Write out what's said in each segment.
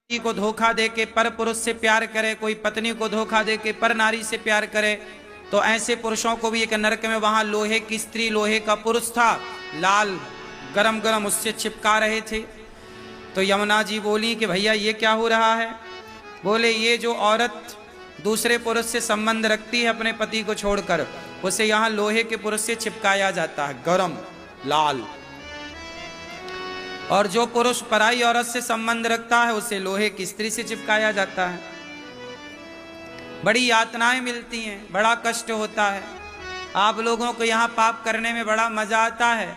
पति को धोखा दे के पर पुरुष से प्यार करे, कोई पत्नी को धोखा दे के पर नारी से प्यार करे, तो ऐसे पुरुषों को भी एक नरक में, वहां लोहे की स्त्री लोहे का पुरुष था, लाल गरम गरम उससे चिपका रहे थे। तो यमुना जी बोली कि भैया ये क्या हो रहा है? बोले ये जो औरत दूसरे पुरुष से संबंध रखती है अपने पति को छोड़कर, उसे यहाँ लोहे के पुरुष से चिपकाया जाता है, गरम लाल। और जो पुरुष पराई औरत से संबंध रखता है उसे लोहे की स्त्री से चिपकाया जाता है। बड़ी यातनाएं मिलती हैं, बड़ा कष्ट होता है। आप लोगों को यहाँ पाप करने में बड़ा मजा आता है,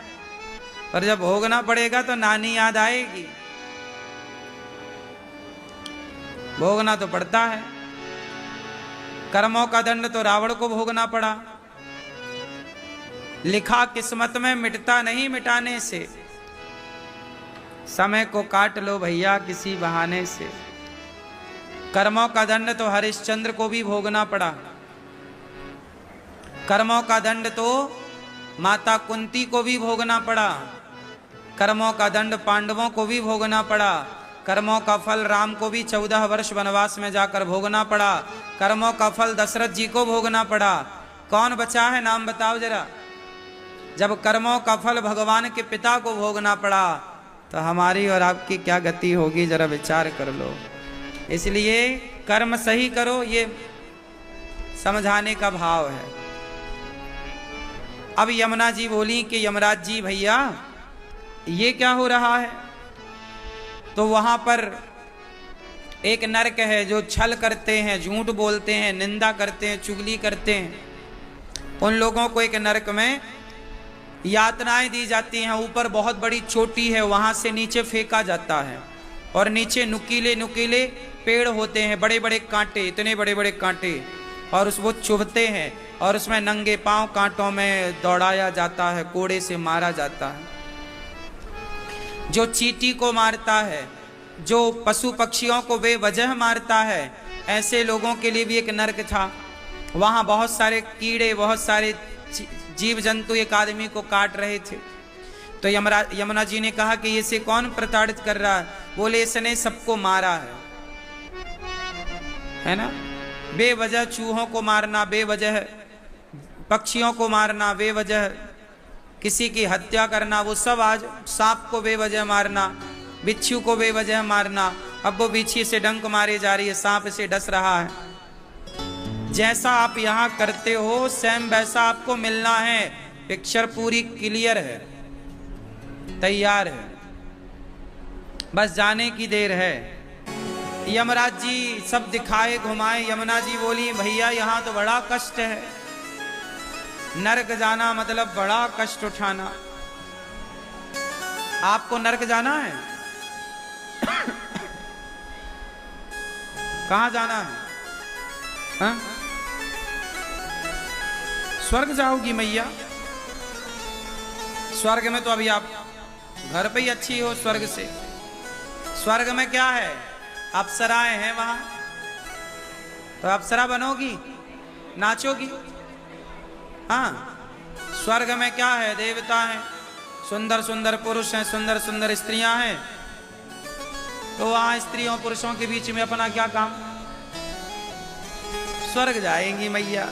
पर जब भोगना पड़ेगा तो नानी याद आएगी। भोगना तो पड़ता है। कर्मों का दंड तो रावण को भोगना पड़ा। लिखा किस्मत में मिटता नहीं मिटाने से, समय को काट लो भैया किसी बहाने से। कर्मों का दंड तो हरिश्चंद्र को भी भोगना पड़ा। कर्मों का दंड तो माता कुंती को भी भोगना पड़ा। कर्मों का दंड पांडवों को भी भोगना पड़ा। कर्मों का फल राम को भी 14 वर्ष वनवास में जाकर भोगना पड़ा। कर्मों का फल दशरथ जी को भोगना पड़ा। कौन बचा है, नाम बताओ जरा। जब कर्मों का फल भगवान के पिता को भोगना पड़ा तो हमारी और आपकी क्या गति होगी, जरा विचार कर लो। इसलिए कर्म सही करो, ये समझाने का भाव है। अब यमुना जी बोली कि यमराज जी भैया ये क्या हो रहा है? तो वहां पर एक नरक है, जो छल करते हैं, झूठ बोलते हैं, निंदा करते हैं, चुगली करते हैं, उन लोगों को एक नरक में यातनाएं दी जाती हैं। ऊपर बहुत बड़ी चोटी है, वहां से नीचे फेंका जाता है, और नीचे नुकीले नुकीले पेड़ होते हैं, बड़े बड़े कांटे, इतने बड़े बड़े कांटे, और वो चुभते हैं, और उसमें नंगे पांव कांटों में दौड़ाया जाता है, कोड़े से मारा जाता है। जो चींटी को मारता है, जो पशु पक्षियों को बेवजह मारता है, ऐसे लोगों के लिए भी एक नरक था। वहां बहुत सारे कीड़े, बहुत सारे जीव जंतु एक आदमी को काट रहे थे। तो यमुना जी ने कहा कि इसे कौन प्रताड़ित कर रहा है? बोले इसने सबको मारा है ना। बेवजह चूहों को मारना, बेवजह पक्षियों को मारना, बेवजह किसी की हत्या करना, वो सब आज सांप को बेवजह मारना, बिच्छू को बेवजह मारना। अब वो बिच्छी से डंक मारे जा रही है, सांप से डस रहा है। जैसा आप यहां करते हो सेम वैसा आपको मिलना है। पिक्चर पूरी क्लियर है, तैयार है, बस जाने की देर है। यमराज जी सब दिखाए घुमाए। यमुना जी बोली भैया यहां तो बड़ा कष्ट है। नरक जाना मतलब बड़ा कष्ट उठाना। आपको नरक जाना है? कहां जाना है? हा? स्वर्ग जाओगी मैया? स्वर्ग में तो अभी आप घर पे ही अच्छी हो। स्वर्ग से, स्वर्ग में क्या है? अप्सराएं हैं वहां, तो अप्सरा बनोगी, नाचोगी। हाँ, स्वर्ग में क्या है? देवता हैं, सुंदर सुंदर पुरुष हैं, सुंदर सुंदर स्त्रियां हैं। तो वहां स्त्रियों पुरुषों के बीच में अपना क्या काम? स्वर्ग जाएंगी मैया,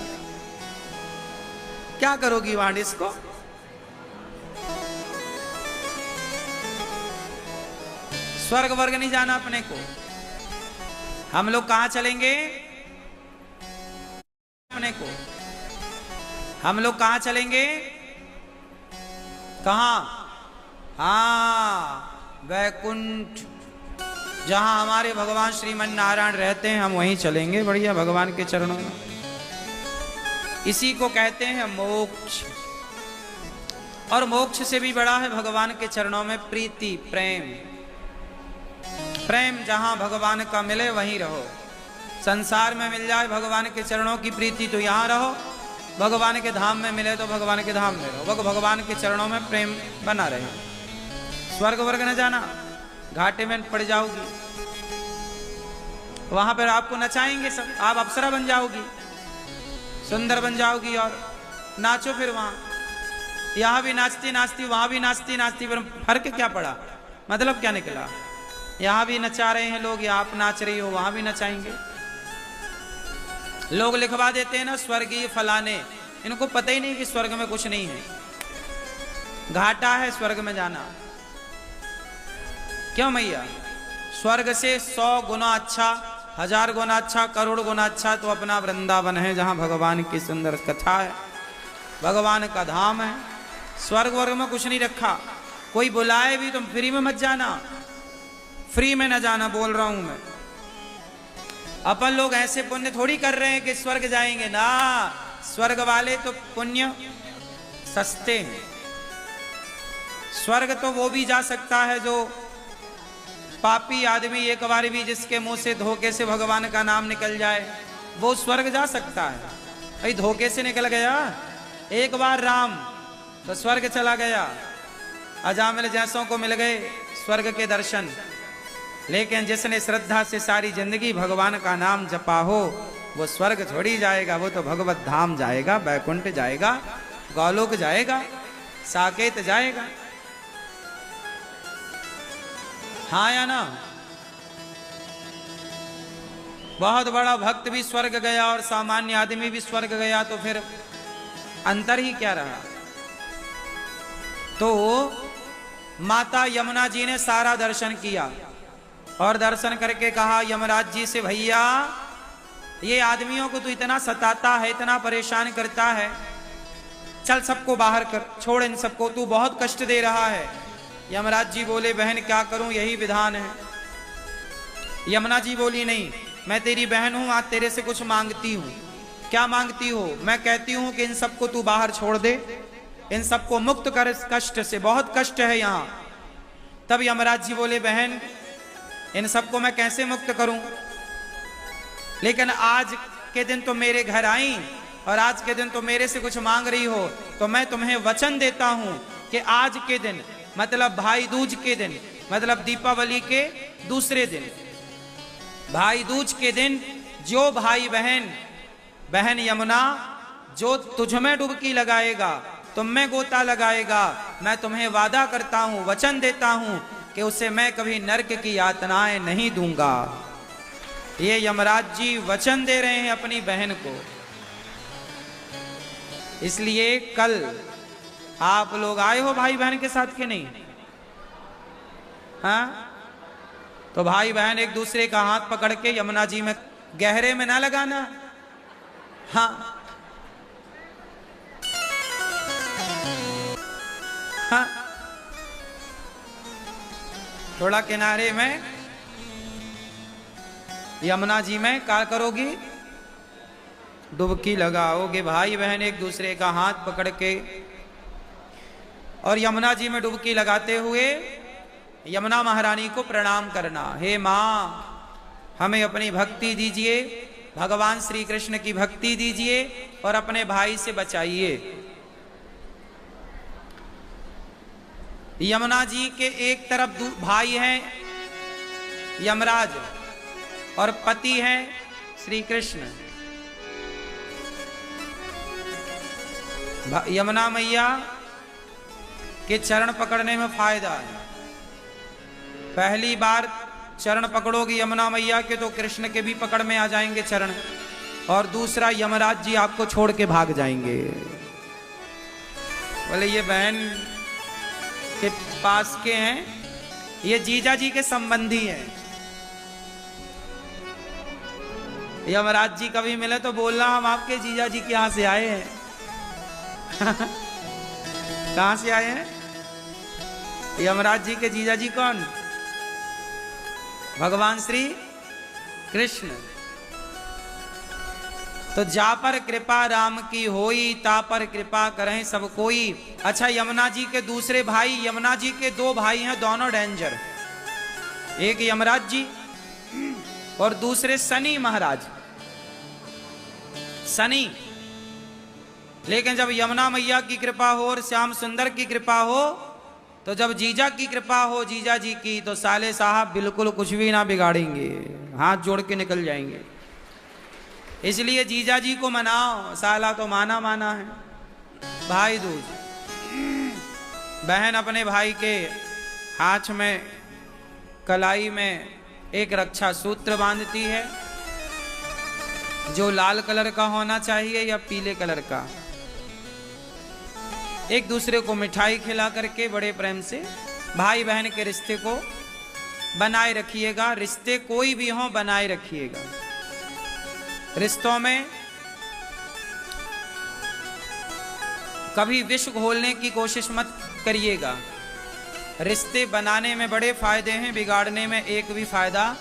क्या करोगी वहां डिस्को? स्वर्ग वर्ग नहीं जाना अपने को। हम लोग कहां चलेंगे? अपने को हम लोग कहां चलेंगे? कहां? हाँ, वैकुंठ, जहां हमारे भगवान श्रीमन नारायण रहते हैं, हम वहीं चलेंगे बढ़िया भगवान के चरणों में। इसी को कहते हैं मोक्ष। और मोक्ष से भी बड़ा है भगवान के चरणों में प्रीति, प्रेम। प्रेम जहां भगवान का मिले वहीं रहो। संसार में मिल जाए भगवान के चरणों की प्रीति तो यहां रहो, भगवान के धाम में मिले तो भगवान के धाम में रहो। भगवान के चरणों में प्रेम बना रहे। स्वर्ग वर्ग न जाना, घाटे में पड़ जाओगी। वहां पर आपको नचाएंगे सब, आप अप्सरा बन जाओगी, सुंदर बन जाओगी, और नाचो फिर वहां। यहाँ भी नाचती नाचती, वहां भी नाचती नाचती, पर फर्क क्या पड़ा? मतलब क्या निकला? यहां भी नचा रहे हैं लोग, या आप नाच रही हो वहां भी नचाएंगे। लोग लिखवा देते हैं ना स्वर्गीय फलाने, इनको पता ही नहीं कि स्वर्ग में कुछ नहीं है, घाटा है स्वर्ग में जाना। क्यों मैया? स्वर्ग से 100 गुना अच्छा, 1000 गुना अच्छा, करोड़ गुना अच्छा तो अपना वृंदावन है, जहां भगवान की सुंदर कथा है, भगवान का धाम है। स्वर्ग वर्ग में कुछ नहीं रखा। कोई बुलाए भी तुम फ्री में मत जाना, फ्री में न जाना बोल रहा हूं मैं। अपन लोग ऐसे पुण्य थोड़ी कर रहे हैं कि स्वर्ग जाएंगे ना, स्वर्ग वाले तो पुण्य सस्ते हैं। स्वर्ग तो वो भी जा सकता है जो पापी आदमी, एक बार भी जिसके मुंह से धोखे से भगवान का नाम निकल जाए, वो स्वर्ग जा सकता है। भाई धोखे से निकल गया एक बार राम तो स्वर्ग चला गया, अजामिल जैसों को मिल गए स्वर्ग के दर्शन। लेकिन जिसने श्रद्धा से सारी जिंदगी भगवान का नाम जपा हो, वो स्वर्ग छोड़ी जाएगा, वो तो भगवत धाम जाएगा, वैकुंठ जाएगा, गौलोक जाएगा, साकेत जाएगा। हाँ या ना? बहुत बड़ा भक्त भी स्वर्ग गया और सामान्य आदमी भी स्वर्ग गया, तो फिर अंतर ही क्या रहा? तो माता यमुना जी ने सारा दर्शन किया और दर्शन करके कहा यमराज जी से, भैया ये आदमियों को तो इतना सताता है, इतना परेशान करता है, चल सबको बाहर कर, छोड़ इन सबको, तू बहुत कष्ट दे रहा है। यमराज जी बोले, बहन क्या करूं, यही विधान है। यमुना जी बोली, नहीं मैं तेरी बहन हूं, आज तेरे से कुछ मांगती हूं। क्या मांगती हो? मैं कहती हूं कि इन सबको तू बाहर छोड़ दे, इन सबको मुक्त कर इस कष्ट से, बहुत कष्ट है यहां। तब यमराज जी बोले, बहन इन सबको मैं कैसे मुक्त करूं, लेकिन आज के दिन तो मेरे घर आई और आज के दिन तो मेरे से कुछ मांग रही हो, तो मैं तुम्हें वचन देता हूं कि आज के दिन, मतलब भाई दूज के दिन, मतलब दीपावली के दूसरे दिन, भाई दूज के दिन, जो भाई बहन, बहन यमुना जो तुझ में डुबकी लगाएगा, तुम में गोता लगाएगा, मैं तुम्हें वादा करता हूं, वचन देता हूं कि उसे मैं कभी नरक की यातनाएं नहीं दूंगा। ये यमराज जी वचन दे रहे हैं अपनी बहन को। इसलिए कल आप लोग आए हो भाई बहन के साथ कि नहीं? हाँ, तो भाई बहन एक दूसरे का हाथ पकड़ के यमुना जी में गहरे में ना लगाना। हाँ हाँ, थोड़ा किनारे में यमुना जी में क्या करोगी? डुबकी लगाओगे। भाई बहन एक दूसरे का हाथ पकड़ के और यमुना जी में डुबकी लगाते हुए यमुना महारानी को प्रणाम करना। हे मां, हमें अपनी भक्ति दीजिए, भगवान श्री कृष्ण की भक्ति दीजिए और अपने भाई से बचाइए। यमुना जी के एक तरफ भाई हैं यमराज और पति हैं श्री कृष्ण। यमुना मैया के चरण पकड़ने में फायदा है। पहली बार चरण पकड़ोगी यमुना मैया के तो कृष्ण के भी पकड़ में आ जाएंगे चरण, और दूसरा यमराज जी आपको छोड़ के भाग जाएंगे। बोले ये बहन के पास के हैं, ये जीजा जी के संबंधी हैं। यमराज जी कभी मिले तो बोलना हम आपके जीजा जी के यहां से आए हैं। कहां से आए हैं? यमराज जी के जीजा जी कौन? भगवान श्री कृष्ण। तो जा पर कृपा राम की होई, ता पर कृपा करें सब कोई। अच्छा, यमुना जी के दूसरे भाई, यमुना जी के दो भाई हैं, दोनों डेंजर। एक यमराज जी और दूसरे शनि महाराज। शनि, लेकिन जब यमुना मैया की कृपा हो और श्याम सुंदर की कृपा हो, तो जब जीजा की कृपा हो, जीजा जी की, तो साले साहब बिल्कुल कुछ भी ना बिगाड़ेंगे, हाथ जोड़ के निकल जाएंगे। इसलिए जीजा जी को मनाओ, साला तो माना माना है। भाई दूज, बहन अपने भाई के हाथ में कलाई में एक रक्षा सूत्र बांधती है, जो लाल कलर का होना चाहिए या पीले कलर का। एक दूसरे को मिठाई खिला करके बड़े प्रेम से भाई बहन के रिश्ते को बनाए रखिएगा। रिश्ते कोई भी हो बनाए रखिएगा। रिश्तों में कभी विष घोलने की कोशिश मत करिएगा। रिश्ते बनाने में बड़े फायदे हैं, बिगाड़ने में एक भी फायदा